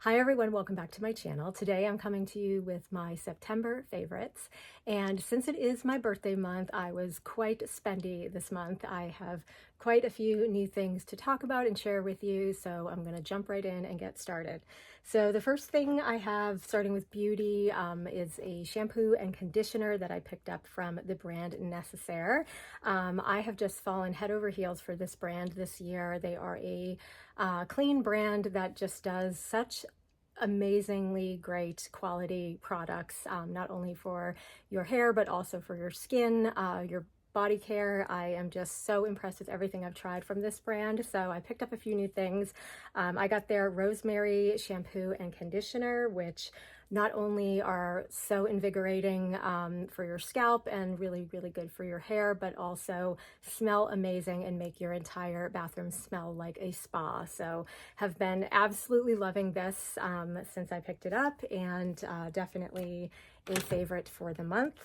Hi everyone, welcome back to my channel. Today I'm coming to you with my September favorites, and since it is my birthday month, I was quite spendy this month. I have quite a few new things to talk about and share with you, so I'm going to jump right in and get started. So the first thing I have, starting with beauty, is a shampoo and conditioner that I picked up from the brand Necessaire. I have just fallen head over heels for this brand this year. They are a clean brand that just does such amazingly great quality products, not only for your hair, but also for your skin, your body care. I am just so impressed with everything I've tried from this brand. So I picked up a few new things. I got their Rosemary shampoo and conditioner, which not only are so invigorating for your scalp and really, really good for your hair, but also smell amazing and make your entire bathroom smell like a spa. So have been absolutely loving this since I picked it up, and definitely a favorite for the month.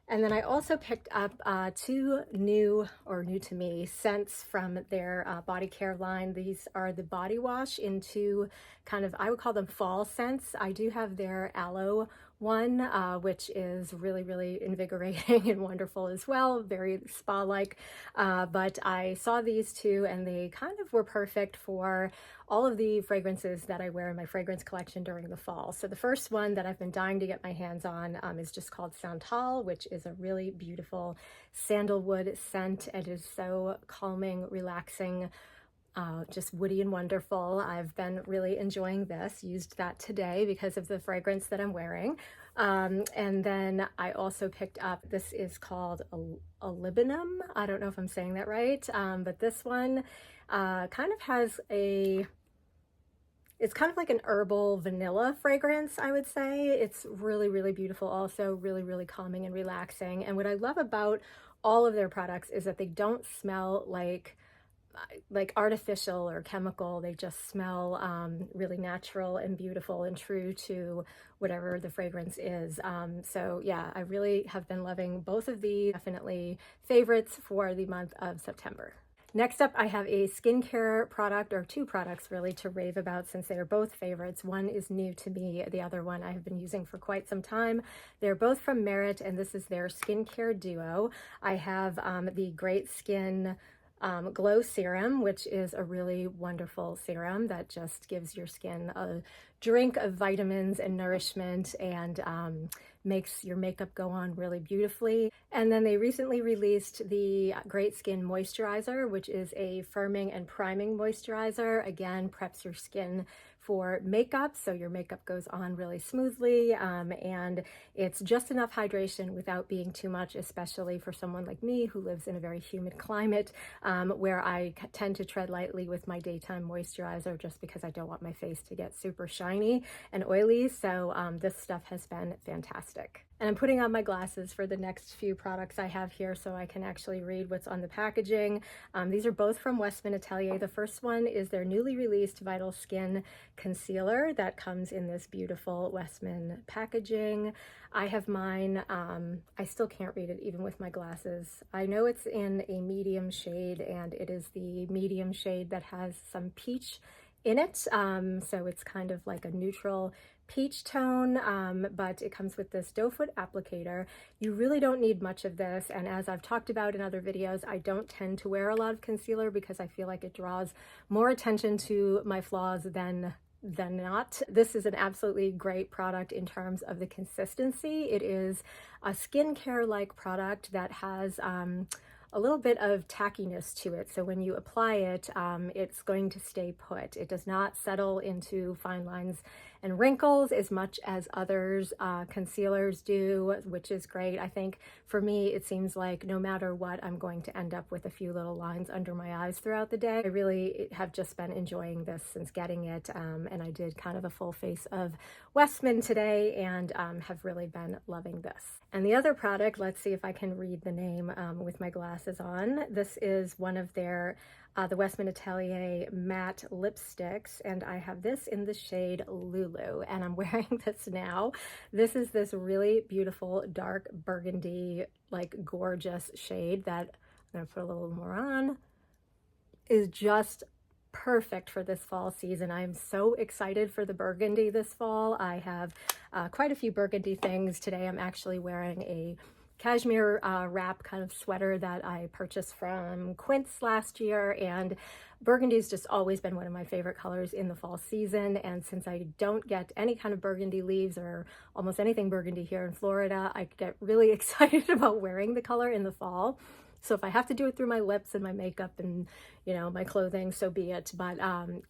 And then I also picked up two new to me scents from their body care line. These are the body wash in two kind of, I would call them fall scents. I do have their aloe one, which is really, really invigorating and wonderful as well, very spa-like. But I saw these two and they kind of were perfect for all of the fragrances that I wear in my fragrance collection during the fall. So the first one that I've been dying to get my hands on is just called Santal, which is a really beautiful sandalwood scent. It is so calming, relaxing, just woody and wonderful. I've been really enjoying this, used that today because of the fragrance that I'm wearing. And then I also picked up, this is called Olibanum. I don't know if I'm saying that right, but this one kind of has it's kind of like an herbal vanilla fragrance, I would say. It's really, really beautiful, also really, really calming and relaxing. And what I love about all of their products is that they don't smell like artificial or chemical. They just smell really natural and beautiful and true to whatever the fragrance is. So yeah, I really have been loving both of these. Definitely favorites for the month of September. Next up, I have a skincare product, or two products really, to rave about since they are both favorites. One is new to me, the other one I have been using for quite some time. They're both from Merit, and this is their skincare duo. I have the Great Skin Glow Serum, which is a really wonderful serum that just gives your skin a drink of vitamins and nourishment, and makes your makeup go on really beautifully. And then they recently released the Great Skin Moisturizer, which is a firming and priming moisturizer. Again, preps your skin for makeup, so your makeup goes on really smoothly, and it's just enough hydration without being too much, especially for someone like me who lives in a very humid climate, where I tend to tread lightly with my daytime moisturizer just because I don't want my face to get super shiny and oily. So this stuff has been fantastic. And I'm putting on my glasses for the next few products I have here so I can actually read what's on the packaging. These are both from Westman Atelier. The first one is their newly released Vital Skin Concealer that comes in this beautiful Westman packaging. I have mine, I still can't read it even with my glasses. I know it's in a medium shade, and it is the medium shade that has some peach in it. So it's kind of like a neutral peach tone, but it comes with this doe foot applicator. You really don't need much of this, and as I've talked about in other videos, I don't tend to wear a lot of concealer because I feel like it draws more attention to my flaws than not. This is an absolutely great product in terms of the consistency. It is a skincare-like product that has a little bit of tackiness to it. So when you apply it, it's going to stay put. It does not settle into fine lines and wrinkles as much as others concealers do, which is great. I think for me, it seems like no matter what, I'm going to end up with a few little lines under my eyes throughout the day. I really have just been enjoying this since getting it, and I did kind of a full face of Westman today, and have really been loving this. And the other product, let's see if I can read the name with my glasses on. This is one of their the Westman Atelier matte lipsticks, and I have this in the shade Lulu, and I'm wearing this now. This is this really beautiful dark burgundy, like gorgeous shade that I'm gonna put a little more on, is just perfect for this fall season. I'm so excited for the Burgundy this fall. I have quite a few Burgundy things. Today I'm actually wearing a cashmere wrap kind of sweater that I purchased from Quince last year, and Burgundy's just always been one of my favorite colors in the fall season. And since I don't get any kind of burgundy leaves or almost anything burgundy here in Florida, I get really excited about wearing the color in the fall. So if I have to do it through my lips and my makeup and, you know, my clothing, so be it. But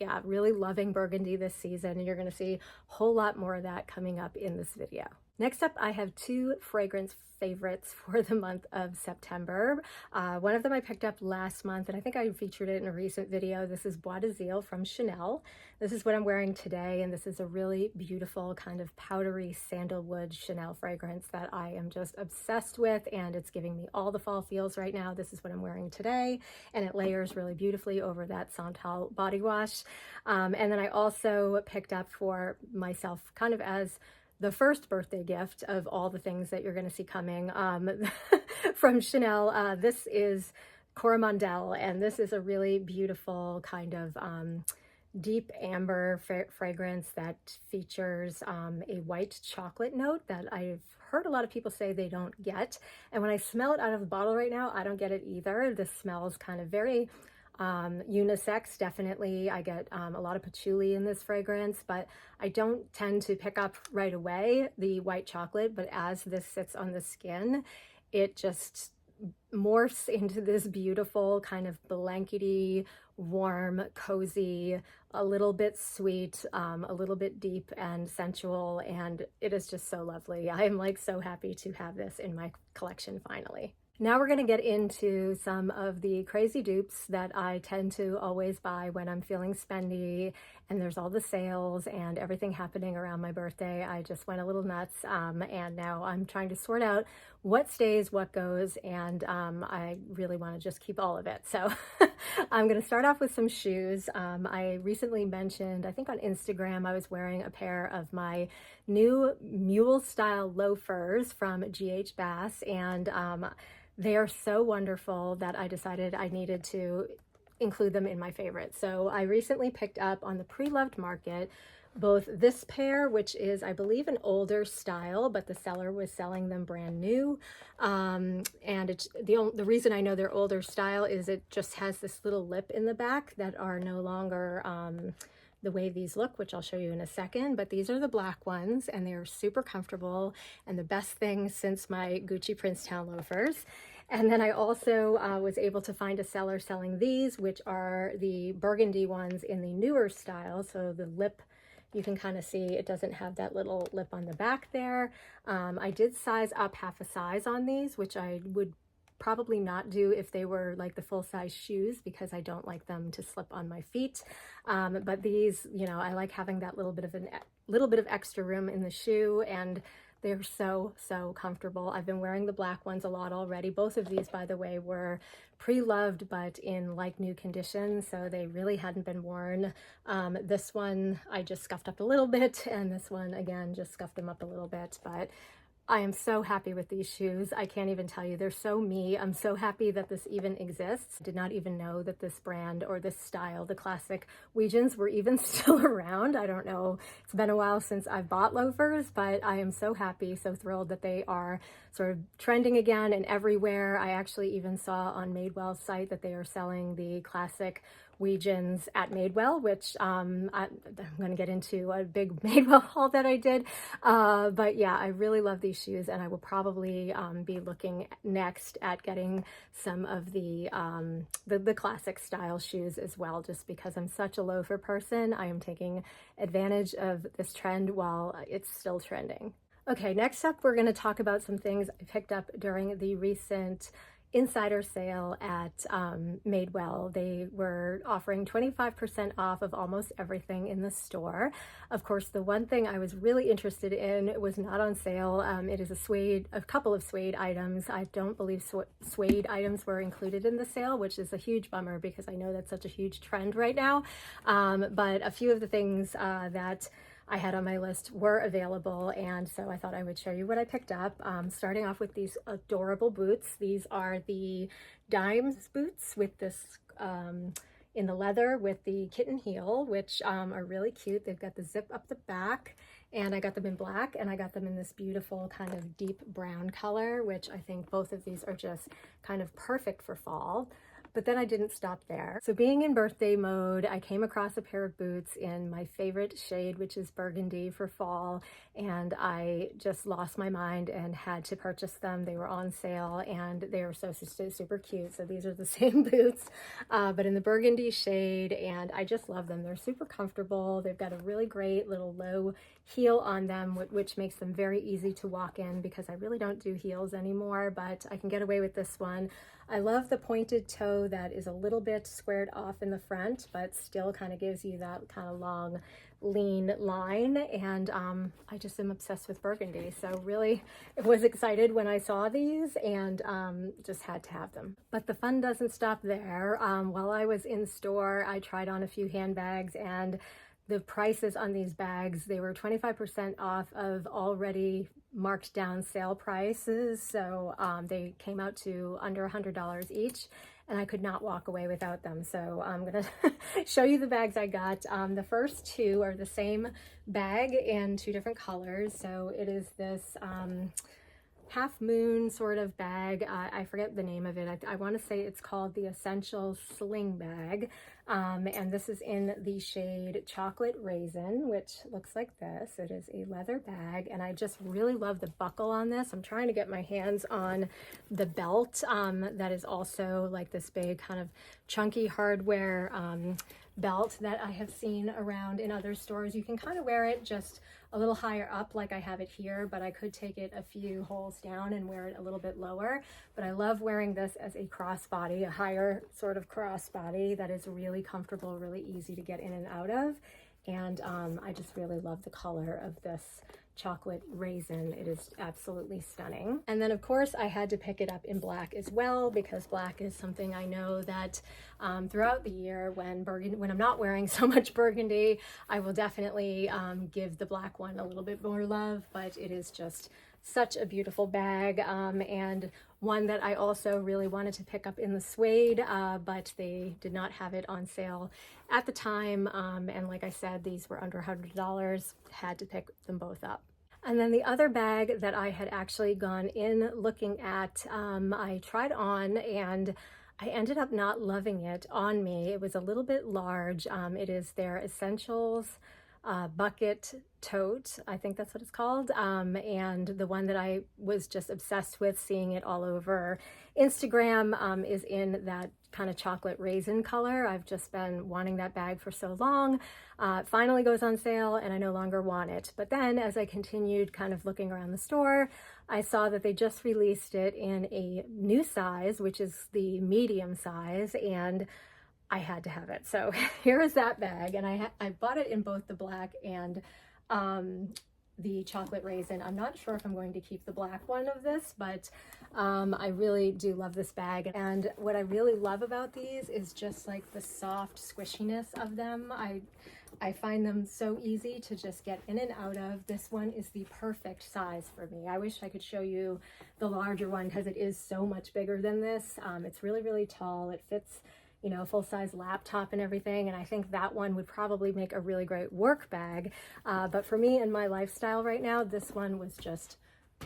yeah, really loving Burgundy this season, and you're going to see a whole lot more of that coming up in this video. Next up, I have two fragrance favorites for the month of September. One of them I picked up last month, and I think I featured it in a recent video. This is Bois from Chanel. This is what I'm wearing today, and this is a really beautiful kind of powdery sandalwood Chanel fragrance that I am just obsessed with, and it's giving me all the fall feels right now. This is what I'm wearing today, and it layers really beautifully over that Santal body wash. And then I also picked up for myself, kind of as the first birthday gift of all the things that you're going to see coming from Chanel. This is Coromandel, and this is a really beautiful kind of deep amber fragrance that features a white chocolate note that I've heard a lot of people say they don't get. And when I smell it out of the bottle right now, I don't get it either. This smells kind of very unisex, definitely. I get a lot of patchouli in this fragrance, but I don't tend to pick up right away the white chocolate. But as this sits on the skin, it just morphs into this beautiful kind of blankety, warm, cozy, a little bit sweet, a little bit deep and sensual, and it is just so lovely. I am like so happy to have this in my collection finally. Now we're going to get into some of the crazy dupes that I tend to always buy when I'm feeling spendy and there's all the sales and everything happening around my birthday. I just went a little nuts, and now I'm trying to sort out what stays, what goes, and I really want to just keep all of it. So I'm going to start off with some shoes. I recently mentioned, I think on Instagram, I was wearing a pair of my new mule style loafers from GH Bass, and they are so wonderful that I decided I needed to include them in my favorites. So I recently picked up on the pre-loved market both this pair, which is, I believe, an older style, but the seller was selling them brand new. And it's the reason I know they're older style is it just has this little lip in the back that are no longer the way these look, which I'll show you in a second. But these are the black ones, and they're super comfortable and the best thing since my Gucci Princetown loafers. And then I also was able to find a seller selling these, which are the burgundy ones in the newer style. So the lip, you can kind of see it doesn't have that little lip on the back there. I did size up half a size on these, which I would probably not do if they were like the full-size shoes, because I don't like them to slip on my feet. But these, you know, I like having that little bit of extra room in the shoe, and they're so comfortable. I've been wearing the black ones a lot already. Both of these, by the way, were pre-loved but in like new condition, so they really hadn't been worn. This one I just scuffed up a little bit, and this one again just scuffed them up a little bit, but I am so happy with these shoes. I can't even tell you, they're so me. I'm so happy that this even exists. Did not even know that this brand or this style, the classic Weejuns, were even still around. I don't know. It's been a while since I've bought loafers, but I am so happy, so thrilled that they are sort of trending again and everywhere. I actually even saw on Madewell's site that they are selling the classic Weejuns at Madewell, which I'm going to get into a big Madewell haul that I did. But yeah, I really love these shoes, and I will probably be looking next at getting some of the classic style shoes as well, just because I'm such a loafer person. I am taking advantage of this trend while it's still trending. Okay, next up, we're going to talk about some things I picked up during the recent insider sale at Madewell. They were offering 25% off of almost everything in the store. Of course, the one thing I was really interested in was not on sale. It is a couple of Suede items. I don't believe Suede items were included in the sale, which is a huge bummer because I know that's such a huge trend right now. But a few of the things that I had on my list were available, and so I thought I would show you what I picked up. Starting off with these adorable boots. These are the Dimes boots with this in the leather with the kitten heel, which are really cute. They've got the zip up the back, and I got them in black, and I got them in this beautiful kind of deep brown color, which I think both of these are just kind of perfect for fall. But then I didn't stop there. So being in birthday mode, I came across a pair of boots in my favorite shade, which is Burgundy for fall, and I just lost my mind and had to purchase them. They were on sale and they were so super cute. So these are the same boots, but in the Burgundy shade, and I just love them. They're super comfortable. They've got a really great little low heel on them, which makes them very easy to walk in because I really don't do heels anymore, but I can get away with this one. I love the pointed toe that is a little bit squared off in the front, but still kind of gives you that kind of long, lean line. And I just am obsessed with Burgundy. So really was excited when I saw these and just had to have them. But the fun doesn't stop there. While I was in store, I tried on a few handbags, and the prices on these bags, they were 25% off of already marked down sale prices. So they came out to under $100 each, and I could not walk away without them. So I'm gonna show you the bags I got. The first two are the same bag in two different colors. So it is this half moon sort of bag. I forget the name of it. I want to say it's called the Essential Sling bag. And this is in the shade Chocolate Raisin, which looks like this. It is a leather bag, and I just really love the buckle on this. I'm trying to get my hands on the belt that is also like this big kind of chunky hardware belt that I have seen around in other stores. You can kind of wear it just a little higher up like I have it here, but I could take it a few holes down and wear it a little bit lower. But I love wearing this as a crossbody, a higher sort of crossbody that is really comfortable, really easy to get in and out of. And I just really love the color of this Chocolate Raisin. It is absolutely stunning. And then of course I had to pick it up in black as well, because black is something I know that throughout the year when I'm not wearing so much burgundy, I will definitely give the black one a little bit more love. But it is just such a beautiful bag, and one that I also really wanted to pick up in the suede, but they did not have it on sale at the time. And like I said, these were under $100, had to pick them both up. And then the other bag that I had actually gone in looking at, I tried on, and I ended up not loving it on me. It was a little bit large. It is their Essentials bucket tote, I think that's what it's called, and the one that I was just obsessed with, seeing it all over Instagram, is in that kind of chocolate raisin color. I've just been wanting that bag for so long. It finally goes on sale and I no longer want it. But then as I continued kind of looking around the store, I saw that they just released it in a new size, which is the medium size, and I had to have it. So here is that bag, and I bought it in both the black and the chocolate raisin. I'm not sure if I'm going to keep the black one of this, but I really do love this bag. And what I really love about these is just like the soft squishiness of them. I find them so easy to just get in and out of. This one is the perfect size for me. I wish I could show you the larger one because it is so much bigger than this. It's really, really tall. It fits, you know, full-size laptop and everything, and I think that one would probably make a really great work bag. But for me and my lifestyle right now, this one was just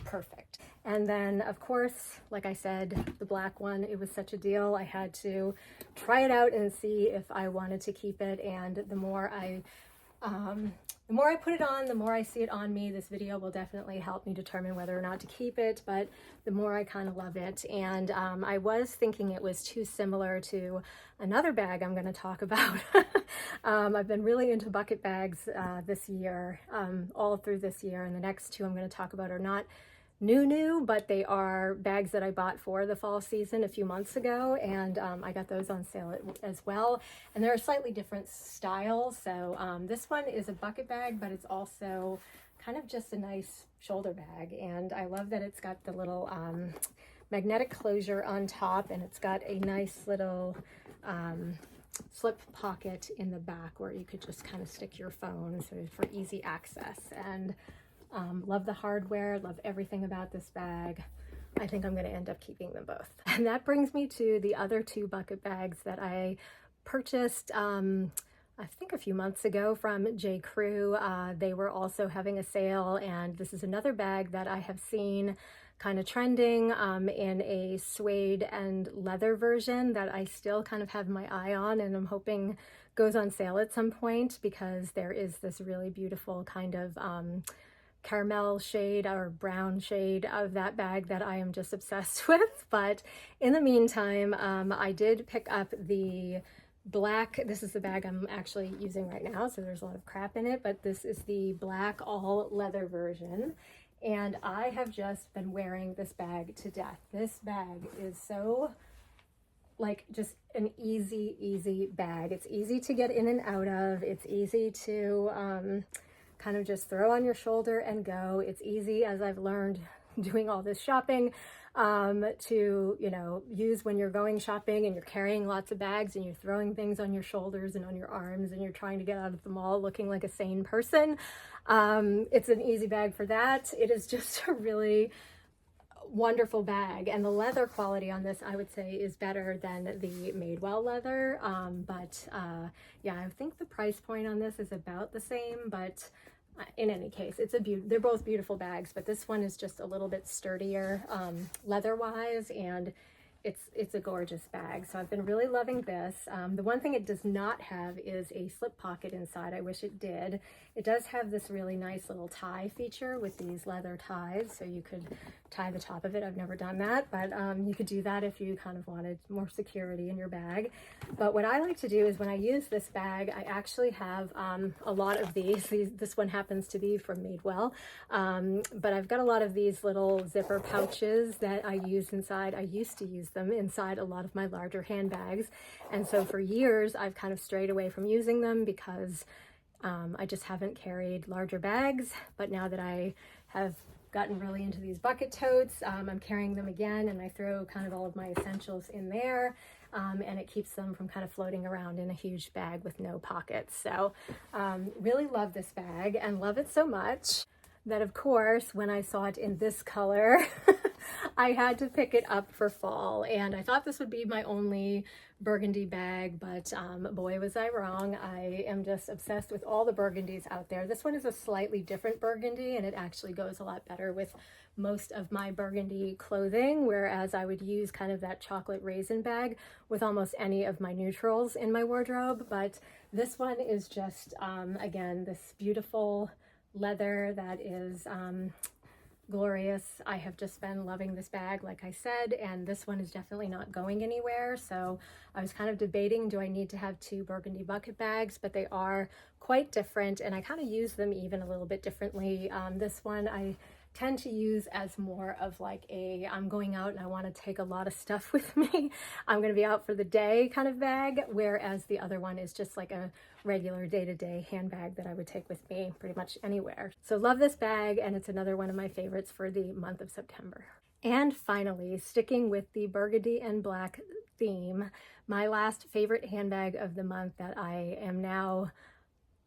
perfect. And then of course, like I said, the black one, it was such a deal. I had to try it out and see if I wanted to keep it, and the more I put it on, the more I see it on me. This video will definitely help me determine whether or not to keep it, but the more I kind of love it. And I was thinking it was too similar to another bag I'm going to talk about. I've been really into bucket bags this year, all through this year, and the next two I'm going to talk about are not new, but they are bags that I bought for the fall season a few months ago, and I got those on sale as well. And they're a slightly different style. So this one is a bucket bag, but it's also kind of just a nice shoulder bag. And I love that it's got the little magnetic closure on top, and it's got a nice little slip pocket in the back where you could just kind of stick your phone, so for easy access. And love the hardware, love everything about this bag. I think I'm going to end up keeping them both. And that brings me to the other two bucket bags that I purchased, I think a few months ago from J. Crew. They were also having a sale, and this is another bag that I have seen kind of trending in a suede and leather version that I still kind of have my eye on, and I'm hoping goes on sale at some point, because there is this really beautiful kind of caramel shade or brown shade of that bag that I am just obsessed with. But in the meantime, I did pick up the black, this is the bag I'm actually using right now, so there's a lot of crap in it, but this is the black all leather version, and I have just been wearing this bag to death. This bag is so, like, just an easy bag. It's easy to get in and out of. It's easy to kind of just throw on your shoulder and go. It's easy, as I've learned doing all this shopping, to, you know, use when you're going shopping and you're carrying lots of bags and you're throwing things on your shoulders and on your arms and you're trying to get out of the mall looking like a sane person. It's an easy bag for that. It is just a really wonderful bag, and the leather quality on this, I would say, is better than the Madewell leather. Yeah, I think the price point on this is about the same, but in any case, it's they're both beautiful bags, but this one is just a little bit sturdier leather wise, and it's a gorgeous bag. So I've been really loving this. The one thing it does not have is a slip pocket inside. I wish it did. It does have this really nice little tie feature with these leather ties, so you could tie the top of it. I've never done that, but you could do that if you kind of wanted more security in your bag. But what I like to do is when I use this bag, I actually have a lot of these. This one happens to be from Madewell, but I've got a lot of these little zipper pouches that I use inside. I used to use them inside a lot of my larger handbags, and so for years I've kind of strayed away from using them because I just haven't carried larger bags. But now that I have gotten really into these bucket totes, I'm carrying them again, and I throw kind of all of my essentials in there, and it keeps them from kind of floating around in a huge bag with no pockets. So really love this bag, and love it so much that, of course, when I saw it in this color, I had to pick it up for fall. And I thought this would be my only burgundy bag, but boy, was I wrong. I am just obsessed with all the burgundies out there. This one is a slightly different burgundy, and it actually goes a lot better with most of my burgundy clothing, whereas I would use kind of that chocolate raisin bag with almost any of my neutrals in my wardrobe. But this one is just, again, this beautiful leather that is glorious. I have just been loving this bag, like I said, and this one is definitely not going anywhere. So I was kind of debating, do I need to have two burgundy bucket bags? But they are quite different, and I kind of use them even a little bit differently. This one I tend to use as more of like a, I'm going out and I want to take a lot of stuff with me, I'm going to be out for the day kind of bag, whereas the other one is just like a regular day-to-day handbag that I would take with me pretty much anywhere. So love this bag, and it's another one of my favorites for the month of September. And finally, sticking with the burgundy and black theme, my last favorite handbag of the month that I am now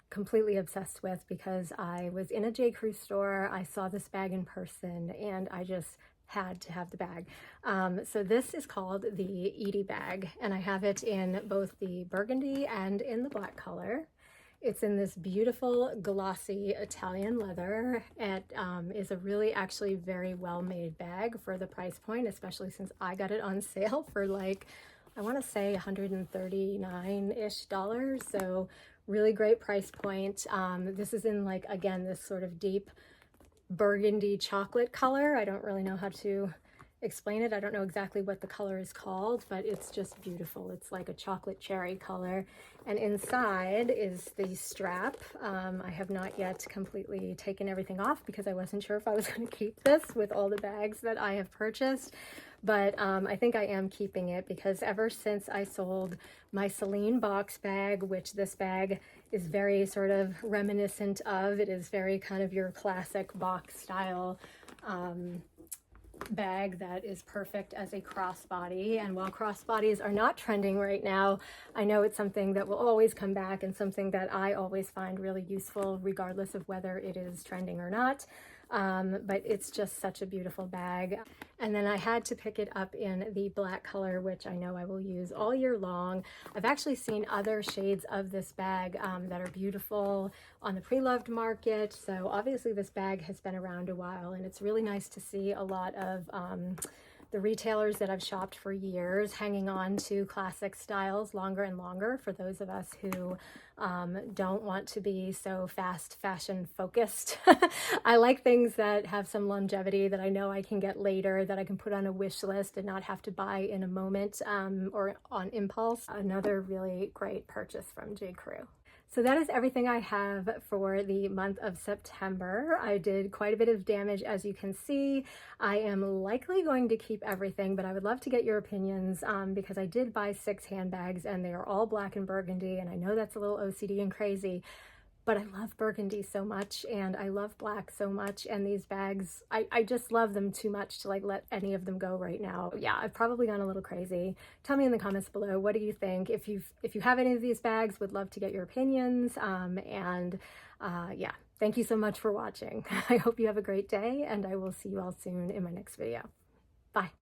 completely obsessed with, because I was in a J. Crew store, I saw this bag in person, and I just had to have the bag. So this is called the Edie bag, and I have it in both the burgundy and in the black color. It's in this beautiful glossy Italian leather. It is a really actually very well made bag for the price point, especially since I got it on sale for like, I want to say $139-ish. So really great price point. This is in, like, again, this sort of deep burgundy chocolate color. I don't really know how to explain it. I don't know exactly what the color is called, but it's just beautiful. It's like a chocolate cherry color. And inside is the strap. I have not yet completely taken everything off because I wasn't sure if I was going to keep this with all the bags that I have purchased. But I think I am keeping it, because ever since I sold my Celine box bag, which this bag is very sort of reminiscent of, it is very kind of your classic box style bag that is perfect as a crossbody. And while crossbodies are not trending right now, I know it's something that will always come back and something that I always find really useful regardless of whether it is trending or not. but it's just such a beautiful bag. And then I had to pick it up in the black color, which I know I will use all year long. I've actually seen other shades of this bag that are beautiful on the pre-loved market. So obviously this bag has been around a while, and it's really nice to see a lot of the retailers that I've shopped for years hanging on to classic styles longer and longer for those of us who don't want to be so fast fashion focused. I like things that have some longevity that I know I can get later, that I can put on a wish list and not have to buy in a moment or on impulse. Another really great purchase from J. Crew. So that is everything I have for the month of September. I did quite a bit of damage, as you can see. I am likely going to keep everything, but I would love to get your opinions because I did buy 6 handbags and they are all black and burgundy, and I know that's a little OCD and crazy, but I love burgundy so much and I love black so much, and these bags, I just love them too much to like let any of them go right now. Yeah, I've probably gone a little crazy. Tell me in the comments below, what do you think? If you have any of these bags, would love to get your opinions. Yeah, thank you so much for watching. I hope you have a great day, and I will see you all soon in my next video. Bye.